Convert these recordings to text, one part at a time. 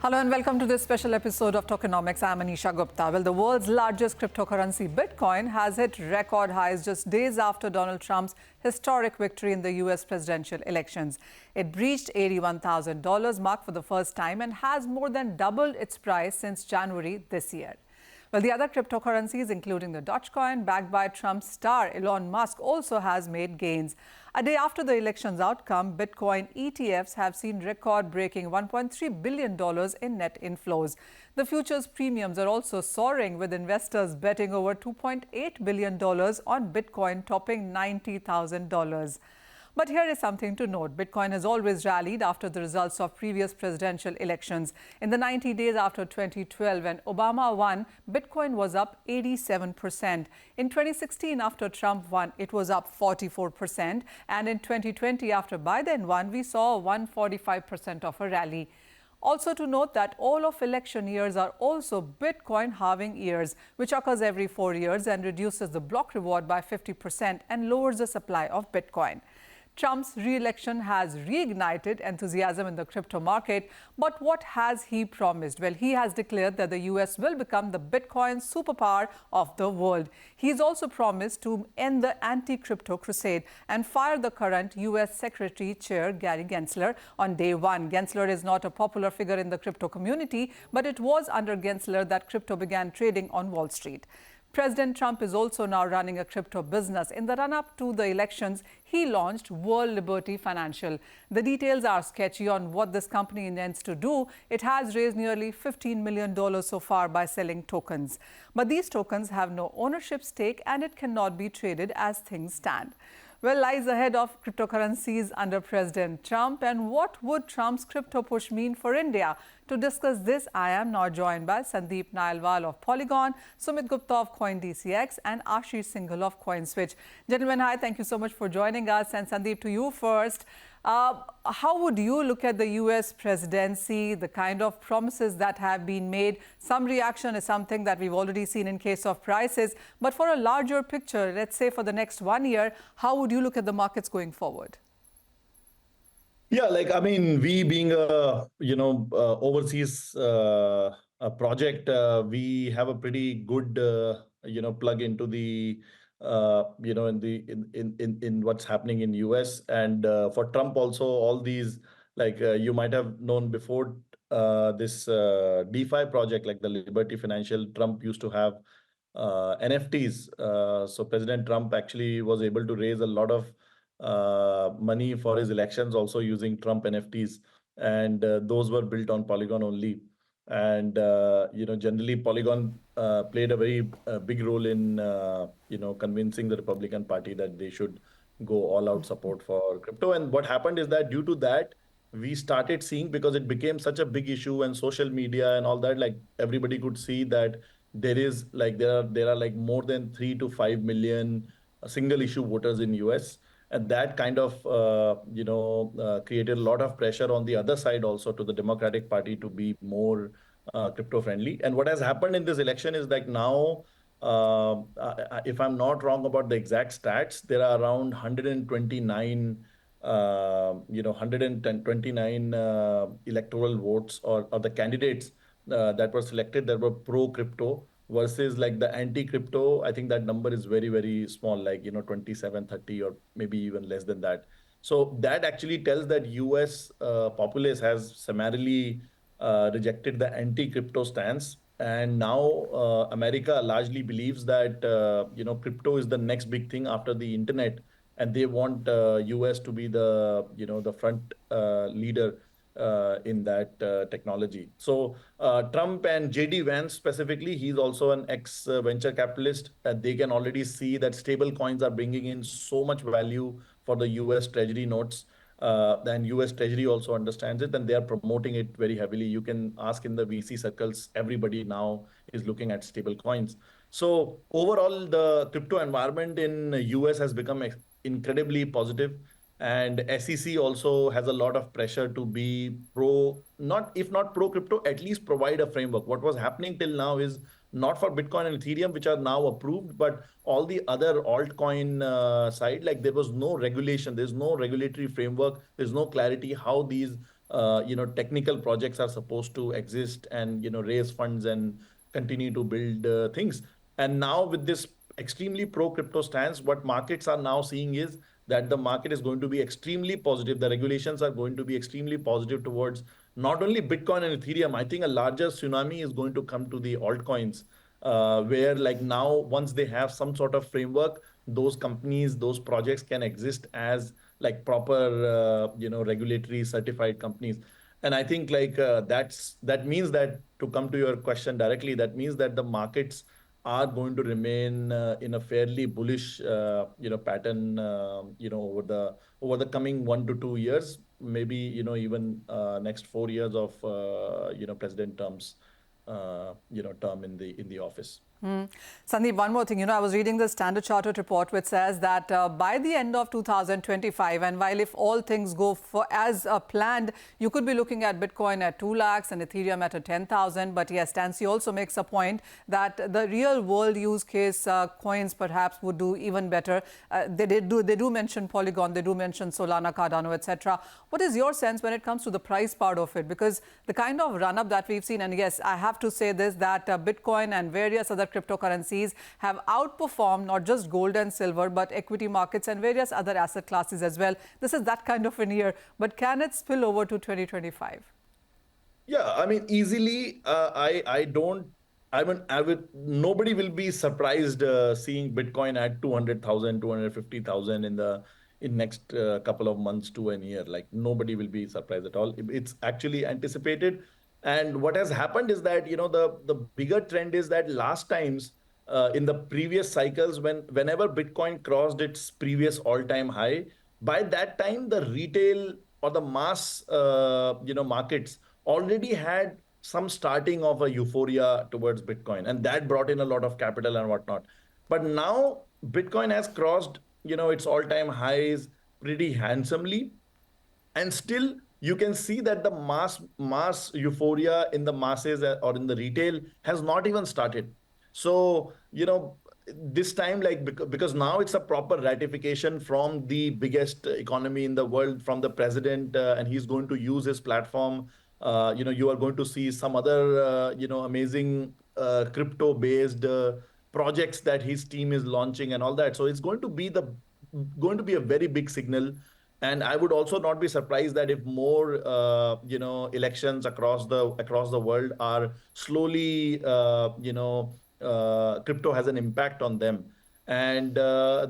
Hello and welcome to this special episode of Tokenomics. I'm Anisha Gupta. Well, the world's largest cryptocurrency, Bitcoin, has hit record highs just days after Donald Trump's historic victory in the US presidential elections. It breached $81,000 mark for the first time and has more than doubled its price since January this year. Well, the other cryptocurrencies, including the Dogecoin, backed by Trump's star Elon Musk, also has made gains. A day after the election's outcome, Bitcoin ETFs have seen record-breaking $1.3 billion in net inflows. The futures premiums are also soaring, with investors betting over $2.8 billion on Bitcoin, topping $90,000. But here is something to note. Bitcoin has always rallied after the results of previous presidential elections. In the 90 days after 2012, when Obama won, Bitcoin was up 87%. In 2016, after Trump won, it was up 44%. And in 2020, after Biden won, we saw 145% of a rally. Also to note that all of election years are also Bitcoin halving years, which occurs every 4 years and reduces the block reward by 50% and lowers the supply of Bitcoin. Trump's re-election has reignited enthusiasm in the crypto market. But what has he promised? Well, he has declared that the US will become the Bitcoin superpower of the world. He's also promised to end the anti-crypto crusade and fire the current US Secretary Chair Gary Gensler on day one. Gensler is not a popular figure in the crypto community, but it was under Gensler that crypto began trading on Wall Street. President Trump is also now running a crypto business. In the run-up to the elections, he launched World Liberty Financial. The details are sketchy on what this company intends to do. It has raised nearly $15 million so far by selling tokens. But these tokens have no ownership stake and it cannot be traded as things stand. Well, lies ahead of cryptocurrencies under President Trump, and what would Trump's crypto push mean for India? To discuss this, I am now joined by Sandeep Nailwal of Polygon, Sumit Gupta of CoinDCX, and Ashish Singhal of CoinSwitch. Gentlemen, hi, thank you so much for joining us. And Sandeep, to you first. How would you look at the US presidency, the kind of promises that have been made? Some reaction is something that we've already seen in case of prices. But for a larger picture, let's say for the next 1 year, how would you look at the markets going forward? Yeah, we being a overseas a project, we have a pretty good plug into the in what's happening in US, and for Trump also, all these, you might have known before, this DeFi project, like the Liberty Financial, Trump used to have NFTs. So President Trump actually was able to raise a lot of money for his elections also using Trump NFTs, and those were built on Polygon only. And generally Polygon played a very big role in convincing the Republican Party that they should go all out support for crypto. And what happened is that due to that, we started seeing, because it became such a big issue and social media and all that, like everybody could see that there are like more than 3 to 5 million single issue voters in US. And that kind of created a lot of pressure on the other side also to the Democratic Party to be more crypto friendly. And what has happened in this election is like now, if I'm not wrong about the exact stats, there are around 129 electoral votes, or the candidates that were selected that were pro crypto, versus like the anti-crypto. I think that number is very, very small, 27, 30, or maybe even less than that. So that actually tells that US populace has summarily rejected the anti-crypto stance. And now America largely believes that, crypto is the next big thing after the internet. And they want US to be the front leader in that technology. So Trump and JD Vance specifically, he's also an ex-venture capitalist. They can already see that stable coins are bringing in so much value for the US Treasury notes. And US Treasury also understands it, and they are promoting it very heavily. You can ask in the VC circles, everybody now is looking at stable coins. So overall, the crypto environment in US has become incredibly positive. And SEC also has a lot of pressure to be if not pro crypto, at least provide a framework. What was happening till now is not for Bitcoin and Ethereum, which are now approved, but all the other altcoin side, like there was no regulation, there's no regulatory framework, there's no clarity how these technical projects are supposed to exist and, raise funds and continue to build things. And now with this extremely pro crypto stance, what markets are now seeing is that the market is going to be extremely positive. The regulations are going to be extremely positive towards not only Bitcoin and Ethereum. I think a larger tsunami is going to come to the altcoins, where like now, once they have some sort of framework, those companies, those projects can exist as like proper, regulatory certified companies. And I think like that means that, to come to your question directly, that means that the markets are going to remain in a fairly bullish, pattern, over the coming 1 to 2 years, maybe, even next 4 years of, president terms, term in the office. Sandeep, one more thing. I was reading the Standard Chartered report, which says that by the end of 2025, and while if all things go for as planned, you could be looking at Bitcoin at 2 lakhs and Ethereum at 10,000. But yes, Tansy also makes a point that the real world use case coins perhaps would do even better. They do mention Polygon, they do mention Solana, Cardano, etc. What is your sense when it comes to the price part of it? Because the kind of run-up that we've seen, and yes, I have to say this, that Bitcoin and various other cryptocurrencies have outperformed not just gold and silver, but equity markets and various other asset classes as well. This is that kind of an year. But can it spill over to 2025? Yeah, I mean, easily. Nobody will be surprised seeing Bitcoin at 200,000, 250,000 in next couple of months to a year. Like nobody will be surprised at all. It's actually anticipated. And what has happened is that, the bigger trend is that last times, in the previous cycles, whenever Bitcoin crossed its previous all-time high, by that time the retail or the mass, markets already had some starting of a euphoria towards Bitcoin, and that brought in a lot of capital and whatnot. But now Bitcoin has crossed, its all-time highs pretty handsomely, and still you can see that the mass euphoria in the masses, or in the retail, has not even started. So, this time, like, because now it's a proper ratification from the biggest economy in the world, from the president, and he's going to use his platform. You are going to see some other, amazing crypto based projects that his team is launching and all that. So it's going to be a very big signal. And I would also not be surprised that if more, elections across the world are slowly, crypto has an impact on them. And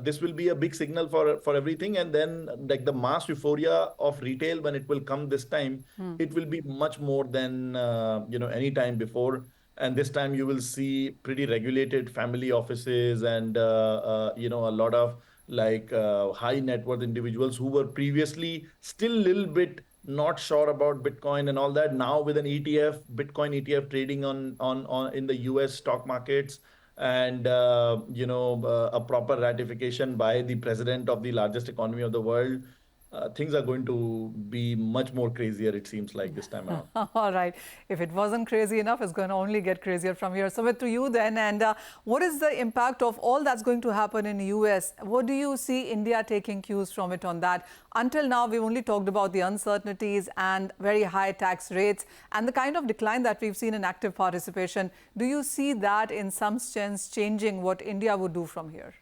this will be a big signal for everything. And then, like, the mass euphoria of retail, when it will come this time, it will be much more than, any time before. And this time you will see pretty regulated family offices and, a lot of like high net worth individuals who were previously still a little bit not sure about Bitcoin and all that. Now with an ETF, Bitcoin ETF trading on in the US stock markets, and a proper ratification by the president of the largest economy of the world, things are going to be much more crazier, it seems like, this time around. All right. If it wasn't crazy enough, it's going to only get crazier from here. Sumit, to you then. And what is the impact of all that's going to happen in the US? What do you see India taking cues from it on that? Until now, we've only talked about the uncertainties and very high tax rates and the kind of decline that we've seen in active participation. Do you see that in some sense changing what India would do from here?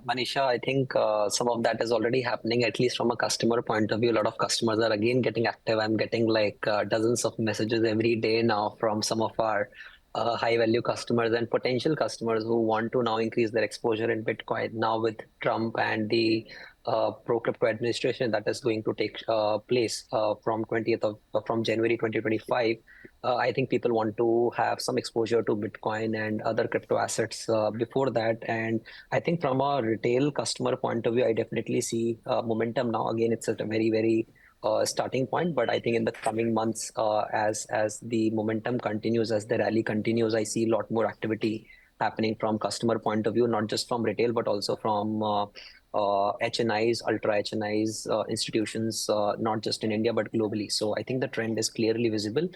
Manisha, I think some of that is already happening, at least from a customer point of view. A lot of customers are again getting active. I'm getting like dozens of messages every day now from some of our high value customers and potential customers who want to now increase their exposure in Bitcoin. Now with Trump and the pro crypto administration that is going to take place from January 2025. I think people want to have some exposure to Bitcoin and other crypto assets before that. And I think from a retail customer point of view, I definitely see momentum now. Again, it's at a very, very starting point. But I think in the coming months, as the momentum continues, as the rally continues, I see a lot more activity happening from customer point of view, not just from retail, but also from HNIs, ultra HNIs, institutions, not just in India, but globally. So I think the trend is clearly visible.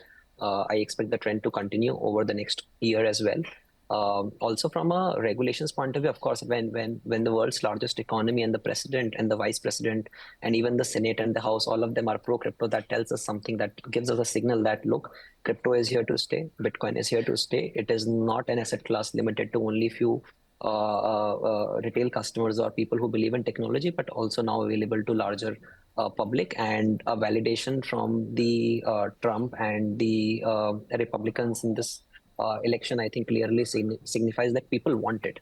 I expect the trend to continue over the next year as well. Also, from a regulations point of view, of course, when the world's largest economy and the president and the vice president and even the Senate and the House, all of them are pro crypto, that tells us something, that gives us a signal that look, crypto is here to stay, Bitcoin is here to stay. It is not an asset class limited to only few retail customers or people who believe in technology, but also now available to larger public. And a validation from the Trump and the Republicans in this election, I think clearly signifies that people want it.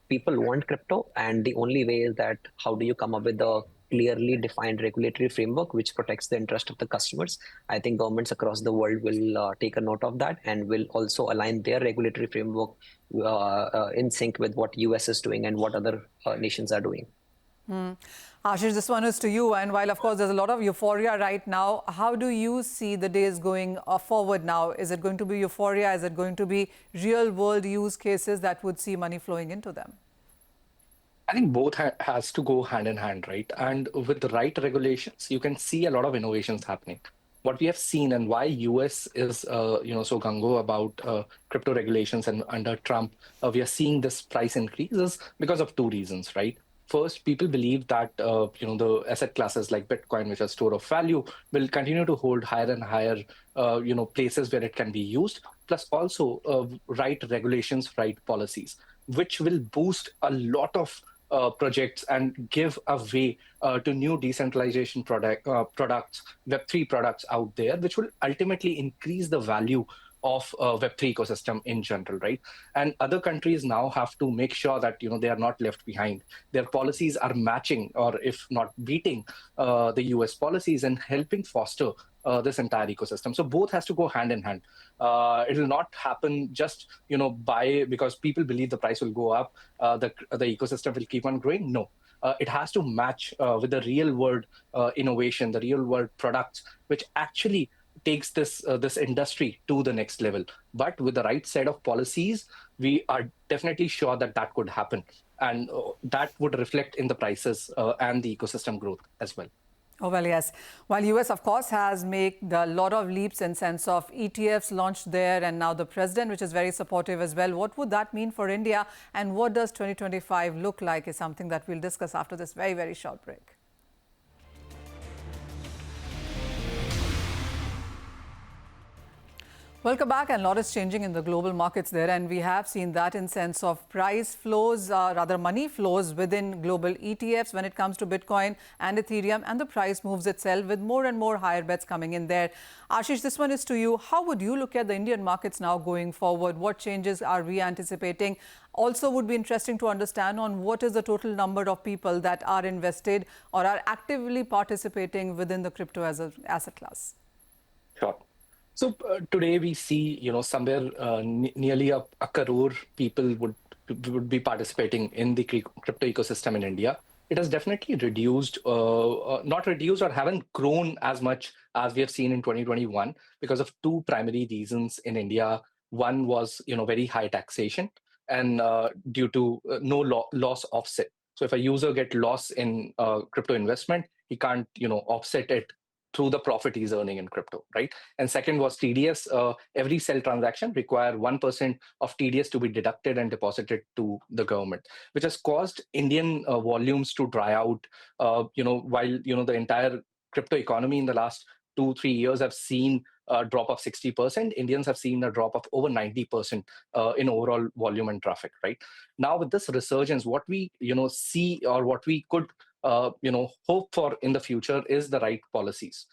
People want crypto, and the only way is that how do you come up with a clearly defined regulatory framework which protects the interest of the customers. I think governments across the world will take a note of that and will also align their regulatory framework in sync with what US is doing and what other nations are doing. Ashish, this one is to you. And while, of course, there's a lot of euphoria right now, how do you see the days going forward now? Is it going to be euphoria? Is it going to be real-world use cases that would see money flowing into them? I think both has to go hand in hand, right? And with the right regulations, you can see a lot of innovations happening. What we have seen and why US is, so gung-ho about crypto regulations, and under Trump, we are seeing this price increase is because of two reasons, right? First, people believe that the asset classes like Bitcoin, which are store of value, will continue to hold higher and higher places where it can be used. Plus, also right regulations, right policies, which will boost a lot of projects and give a way to new decentralization products, Web3 products out there, which will ultimately increase the value of Web3 ecosystem in general, right? And other countries now have to make sure that they are not left behind. Their policies are matching, or if not beating, the US policies, and helping foster this entire ecosystem. So both has to go hand in hand. It will not happen just because people believe the price will go up, the ecosystem will keep on growing. No. It has to match with the real world innovation, the real world products, which actually takes this industry to the next level. But with the right set of policies, we are definitely sure that that could happen, and that would reflect in the prices and the ecosystem growth as well. Oh, well, yes. While US, of course, has made a lot of leaps in sense of ETFs launched there, and now the president, which is very supportive as well. What would that mean for India, and what does 2025 look like, is something that we'll discuss after this very, very short break. Welcome back. And a lot is changing in the global markets there, and we have seen that in sense of price flows, rather money flows within global ETFs when it comes to Bitcoin and Ethereum, and the price moves itself with more and more higher bets coming in there. Ashish, this one is to you. How would you look at the Indian markets now going forward? What changes are we anticipating? Also would be interesting to understand on what is the total number of people that are invested or are actively participating within the crypto as an asset class. Sure. So today we see, somewhere nearly a crore people would be participating in the crypto ecosystem in India. It has definitely reduced, not reduced or haven't grown as much as we have seen in 2021 because of two primary reasons in India. One was, very high taxation, and due to no loss offset. So if a user get loss in crypto investment, he can't, offset it through the profit he's earning in crypto, right? And second was TDS. Every sell transaction require 1% of TDS to be deducted and deposited to the government, which has caused Indian volumes to dry out. While the entire crypto economy in the last 2-3 years have seen a drop of 60%, Indians have seen a drop of over 90% in overall volume and traffic, right? Now with this resurgence, what we see, or what we could hope for in the future is the right policies.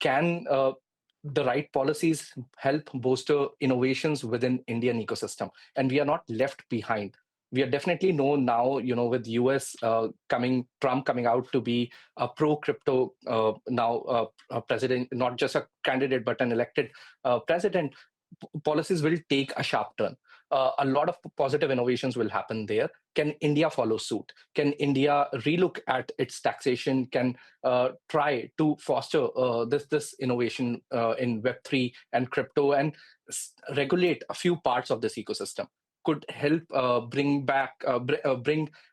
Can the right policies help bolster innovations within Indian ecosystem? And we are not left behind. We are definitely known now, with US Trump coming out to be a pro-crypto president, not just a candidate, but an elected president. Policies will take a sharp turn. A lot of positive innovations will happen there. Can India follow suit? Can India relook at its taxation? Can try to foster this innovation in Web3 and crypto, and regulate a few parts of this ecosystem? Could help bring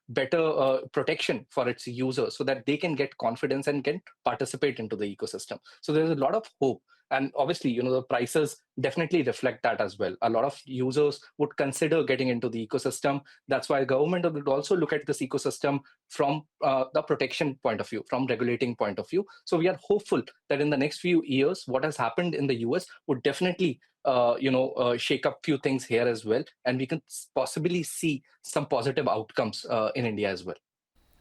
better protection for its users so that they can get confidence and can participate into the ecosystem. So there's a lot of hope And obviously, the prices definitely reflect that as well. A lot of users would consider getting into the ecosystem. That's why government would also look at this ecosystem from the protection point of view, from regulating point of view. So we are hopeful that in the next few years, what has happened in the US would definitely shake up few things here as well, and we can possibly see some positive outcomes in India as well.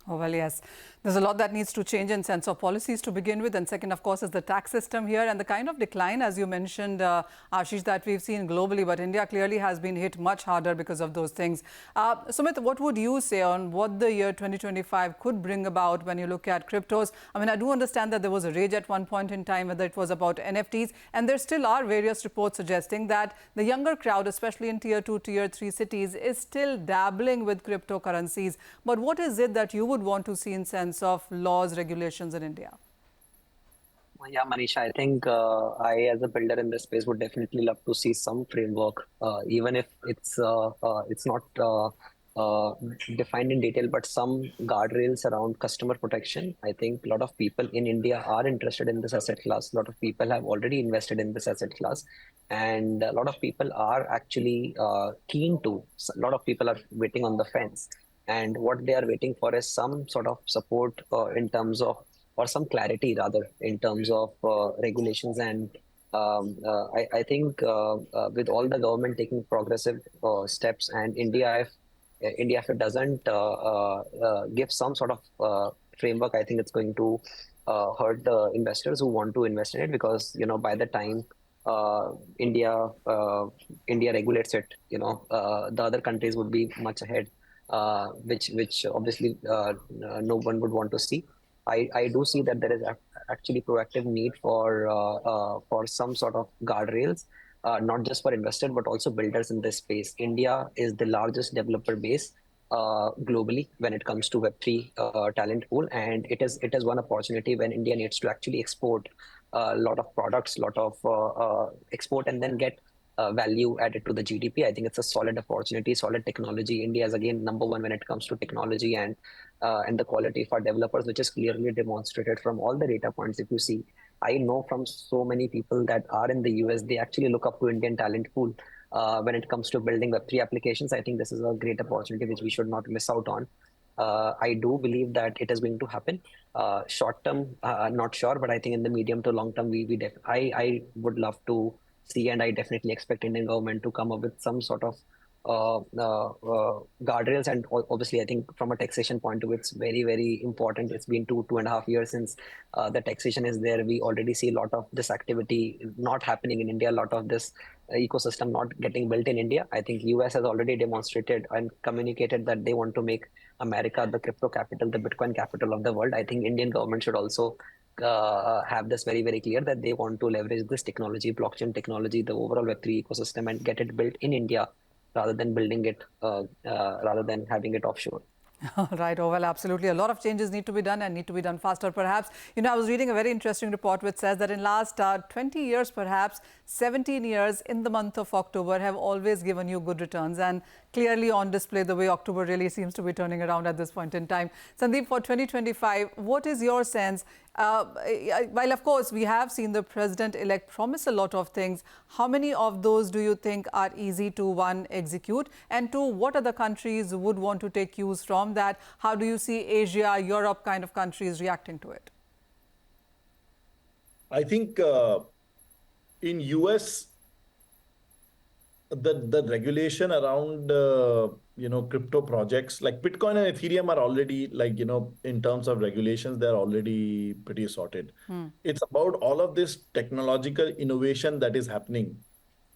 Oh, well, yes. There's a lot that needs to change in sense of policies to begin with. And second, of course, is the tax system here and the kind of decline, as you mentioned, Ashish, that we've seen globally. But India clearly has been hit much harder because of those things. Sumit, what would you say on what the year 2025 could bring about when you look at cryptos? I mean, I do understand that there was a rage at one point in time, whether it was about NFTs. And there still are various reports suggesting that the younger crowd, especially in tier 2, tier 3 cities, is still dabbling with cryptocurrencies. But what is it that you would want to see in sense of laws, regulations in India? Yeah, Manisha, I think I, as a builder in this space, would definitely love to see some framework, even if it's not defined in detail, but some guardrails around customer protection. I think a lot of people in India are interested in this asset class. A lot of people have already invested in this asset class, and a lot of people are actually keen to. A lot of people are waiting on the fence, and what they are waiting for is some sort of support in terms of, or some clarity rather, in terms of regulations. And I think with all the government taking progressive steps, and India, if it doesn't give some sort of framework, I think it's going to hurt the investors who want to invest in it, because by the time India regulates it, the other countries would be much ahead, which obviously no one would want to see. I do see that there is actually proactive need for some sort of guardrails, not just for investors but also builders in this space. India is the largest developer base globally when it comes to Web3 talent pool, and it is one opportunity when India needs to actually export a lot of products, lot of export, and then get value added to the GDP. I think it's a solid opportunity, solid technology. India is again #1 when it comes to technology and the quality of our developers, which is clearly demonstrated from all the data points. If you see, I know from so many people that are in the US, they actually look up to Indian talent pool when it comes to building Web3 applications. I think this is a great opportunity which we should not miss out on. I do believe that it is going to happen. Short term, not sure, but I think in the medium to long term, I would love to see, and I definitely expect Indian government to come up with some sort of guardrails. And obviously, I think from a taxation point of view, it's very, very important. It's been 2.5 years since the taxation is there. We already see a lot of this activity not happening in India, a lot of this ecosystem not getting built in India. I think US has already demonstrated and communicated that they want to make America the crypto capital, the Bitcoin capital of the world. I think Indian government should also have this very, very clear, that they want to leverage this technology, blockchain technology, the overall Web3 ecosystem, and get it built in India rather than building it, rather than having it offshore. Right. Oh, well, absolutely. A lot of changes need to be done and need to be done faster, perhaps. I was reading a very interesting report which says that in last 20 years, perhaps 17 years in the month of October have always given you good returns, and clearly on display the way October really seems to be turning around at this point in time. Sandeep, for 2025, what is your sense? While, of course, we have seen the president-elect promise a lot of things, how many of those do you think are easy to, one, execute, and two, what other countries would want to take cues from that? How do you see Asia, Europe kind of countries reacting to it? I think in US, the regulation around crypto projects like Bitcoin and Ethereum are already, like, in terms of regulations, they're already pretty sorted. It's about all of this technological innovation that is happening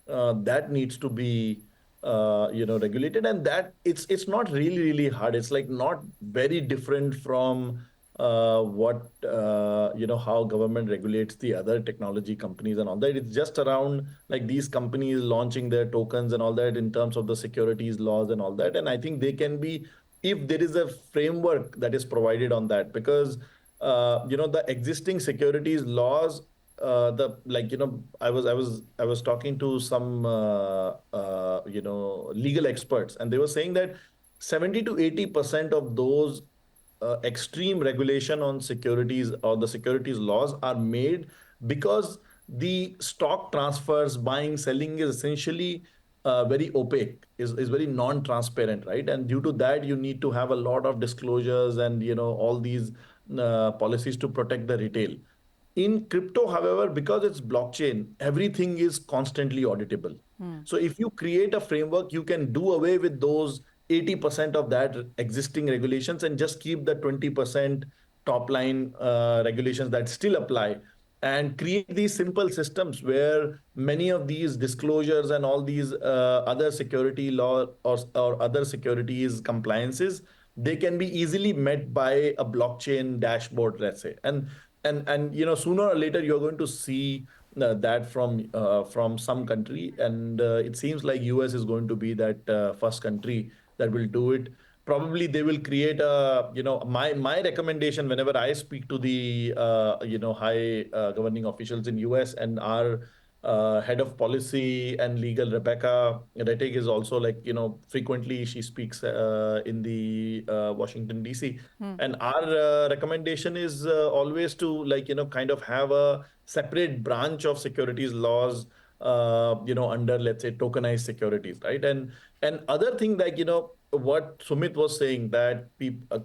that needs to be regulated, and that it's not really hard. It's like not very different from what how government regulates the other technology companies and all that. It's just around like these companies launching their tokens and all that in terms of the securities laws and all that. And I think they can be, if there is a framework that is provided on that, because the existing securities laws, I was talking to some legal experts, and they were saying that 70 to 80% of those extreme regulation on securities or the securities laws are made because the stock transfers, buying, selling is essentially very opaque, is very non-transparent, right? And due to that, you need to have a lot of disclosures and all these policies to protect the retail. In crypto, however, because it's blockchain, everything is constantly auditable. So if you create a framework, you can do away with those 80% of that existing regulations and just keep the 20% top line regulations that still apply, and create these simple systems where many of these disclosures and all these other security law or other securities compliances, they can be easily met by a blockchain dashboard, let's say. And sooner or later you're going to see that from some country, and it seems like US is going to be that first country that will do it. Probably they will create a, my recommendation whenever I speak to the high governing officials in US, and our head of policy and legal, Rebecca Rettig, is also like, frequently she speaks in the Washington, DC. And our recommendation is always to kind of have a separate branch of securities laws, under, let's say, tokenized securities, right? And other thing, like, what Sumit was saying, that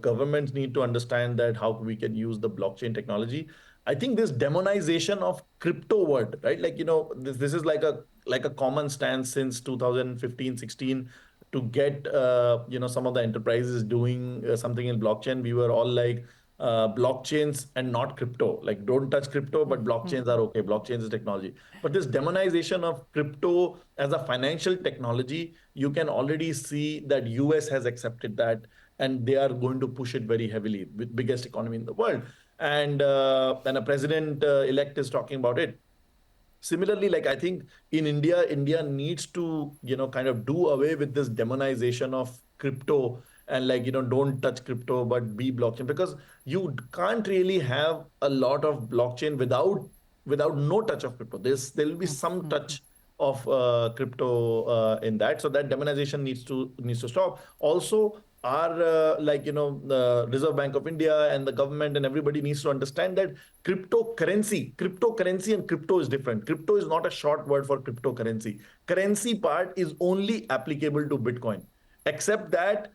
governments need to understand that how we can use the blockchain technology. I think this demonization of crypto word, right? Like, this is like a common stance since 2015, 16, to get, some of the enterprises doing something in blockchain. We were all like, blockchains and not crypto. Like, don't touch crypto, but blockchains are okay. Blockchains is technology. But this demonization of crypto as a financial technology, you can already see that US has accepted that, and they are going to push it very heavily, with biggest economy in the world. And a president elect is talking about it. Similarly, like, I think in India needs to, kind of do away with this demonization of crypto, and like, don't touch crypto, but be blockchain, because you can't really have a lot of blockchain without no touch of crypto. There will be some touch of crypto in that. So that demonization needs to stop. Also, our the Reserve Bank of India and the government and everybody needs to understand that cryptocurrency and crypto is different. Crypto is not a short word for cryptocurrency. Currency part is only applicable to Bitcoin, except that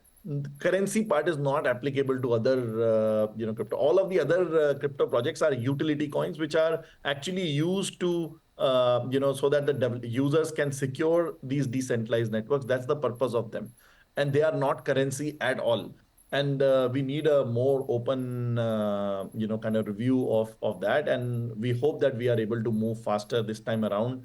currency part is not applicable to other crypto. All of the other crypto projects are utility coins, which are actually used to so that the users can secure these decentralized networks. That's the purpose of them, and they are not currency at all. And we need a more open kind of review of that, and we hope that we are able to move faster this time around,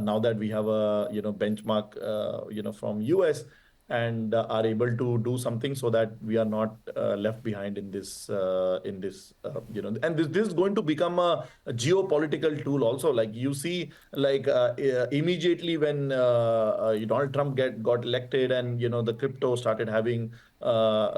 now that we have a benchmark from US, and are able to do something so that we are not left behind in this and this is going to become a geopolitical tool also. Like, you see, like, immediately when Donald Trump got elected, and the crypto started having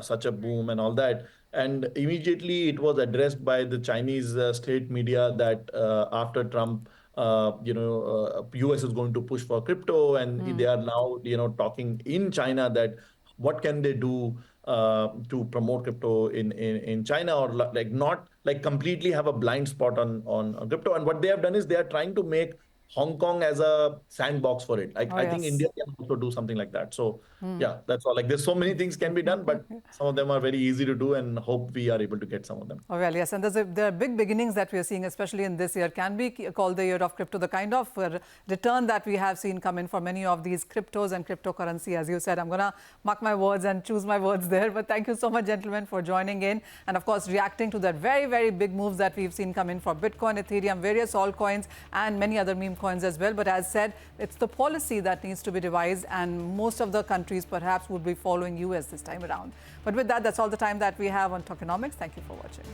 such a boom and all that, and immediately it was addressed by the Chinese state media that after Trump, US is going to push for crypto, and they are now, talking in China that what can they do to promote crypto in China, or like not like completely have a blind spot on crypto. And what they have done is they are trying to make Hong Kong as a sandbox for it. I think India can also do something like that. So yeah, that's all. Like, there's so many things can be done, but some of them are very easy to do, and hope we are able to get some of them. Oh, well, yes. And there are big beginnings that we are seeing, especially in this year. Can be called the year of crypto. The kind of return that we have seen come in for many of these cryptos and cryptocurrency, as you said. I'm going to mark my words and choose my words there. But thank you so much, gentlemen, for joining in. And of course, reacting to that very, very big moves that we've seen come in for Bitcoin, Ethereum, various altcoins, and many other meme coins as well. But as said, it's the policy that needs to be devised, and most of the countries perhaps would be following US this time around. But with that, that's all the time that we have on Tokenomics. Thank you for watching.